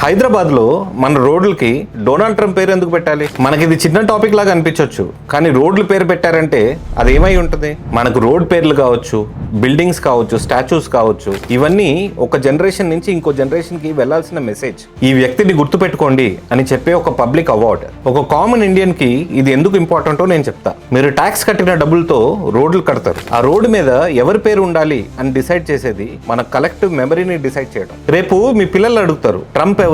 హైదరాబాద్లో మన రోడ్లకి Donald Trump పేరు ఎందుకు పెట్టాలి? మనకి ఇది చిన్న టాపిక్ లాగా అనిపించవచ్చు, కానీ రోడ్లు పేరు పెట్టారంటే అది ఏమై ఉంటుంది? మనకు రోడ్ పేర్లు కావచ్చు, బిల్డింగ్స్ కావచ్చు, స్టాచ్యూస్ కావచ్చు, ఇవన్నీ ఒక జనరేషన్ నుంచి ఇంకో జనరేషన్కి వెళ్లాల్సిన మెసేజ్. ఈ వ్యక్తిని గుర్తుపెట్టుకోండి అని చెప్పే ఒక పబ్లిక్ అవార్డ్. ఒక కామన్ ఇండియన్కి ఇది ఎందుకు ఇంపార్టెంటో నేను చెప్తా. మీరు ట్యాక్స్ కట్టిన డబ్బులతో రోడ్లు కడతారు. ఆ రోడ్డు మీద ఎవరి పేరు ఉండాలి అని డిసైడ్ చేసేది మన కలెక్టివ్ మెమరీని డిసైడ్ చేయడం. రేపు మీ పిల్లలు అడుగుతారు ట్రంప్ ఎవరు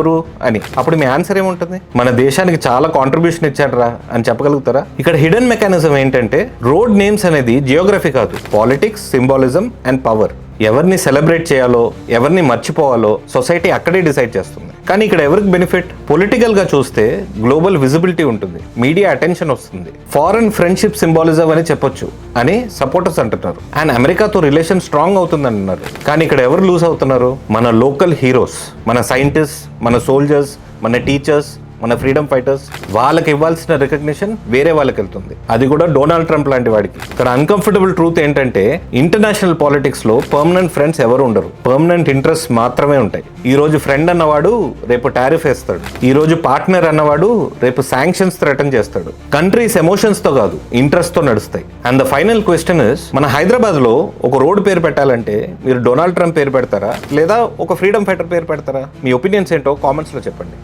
అని, అప్పుడు మీ ఆన్సర్ ఏముంటుంది? మన దేశానికి చాలా కాంట్రిబ్యూషన్ ఇచ్చాడరా అని చెప్పగలుగుతారా? ఇక్కడ హిడెన్ మెకానిజం ఏంటంటే, రోడ్ నేమ్స్ అనేది జియోగ్రఫీ కాదు, పాలిటిక్స్, సింబాలిజం అండ్ పవర్. ఎవరిని సెలబ్రేట్ చేయాలో, ఎవరిని మర్చిపోవాలో సొసైటీ అక్కడే డిసైడ్ చేస్తుంది. కానీ ఇక్కడ ఎవరికి బెనిఫిట్? పొలిటికల్ గా చూస్తే గ్లోబల్ విజిబిలిటీ ఉంటుంది, మీడియా అటెన్షన్ వస్తుంది, ఫారెన్ ఫ్రెండ్షిప్ సింబాలిజం అని చెప్పొచ్చు అని సపోర్టర్స్ అంటున్నారు. అండ్ అమెరికాతో రిలేషన్ స్ట్రాంగ్ అవుతుంది అంటున్నారు. కానీ ఇక్కడ ఎవరు లూజ్ అవుతున్నారు? మన లోకల్ హీరోస్, మన సైంటిస్ట్, మన సోల్జర్స్, మన టీచర్స్, మన ఫ్రీడమ్ ఫైటర్స్. వాళ్ళకి ఇవ్వాల్సిన రికగ్నిషన్ వేరే వాళ్ళకి వెళ్తుంది, అది కూడా డొనాల్డ్ ట్రంప్ లాంటి వాడికి. ఇక్కడ అన్కంఫర్టబుల్ ట్రూత్ ఏంటంటే, ఇంటర్నేషనల్ పాలిటిక్స్ లో పర్మనెంట్ ఫ్రెండ్స్ ఎవరు ఉండరు, పర్మనెంట్ ఇంట్రెస్ట్ మాత్రమే ఉంటాయి. ఈ రోజు ఫ్రెండ్ అన్నవాడు రేపు టారిఫ్ వేస్తాడు, ఈ రోజు పార్ట్నర్ అన్నవాడు రేపు శాంక్షన్స్ థ్రెటన్ చేస్తాడు. కంట్రీస్ ఎమోషన్స్ తో కాదు, ఇంట్రెస్ట్ తో నడుస్తాయి. And the final question is, మన హైదరాబాద్ లో ఒక రోడ్ పేరు పెట్టాలంటే మీరు డొనాల్డ్ ట్రంప్ పేరు పెడతారా లేదా ఒక ఫ్రీడమ్ ఫైటర్ పేరు పెడతారా? మీ ఒపీనియన్స్ ఏంటో కామెంట్స్ లో చెప్పండి.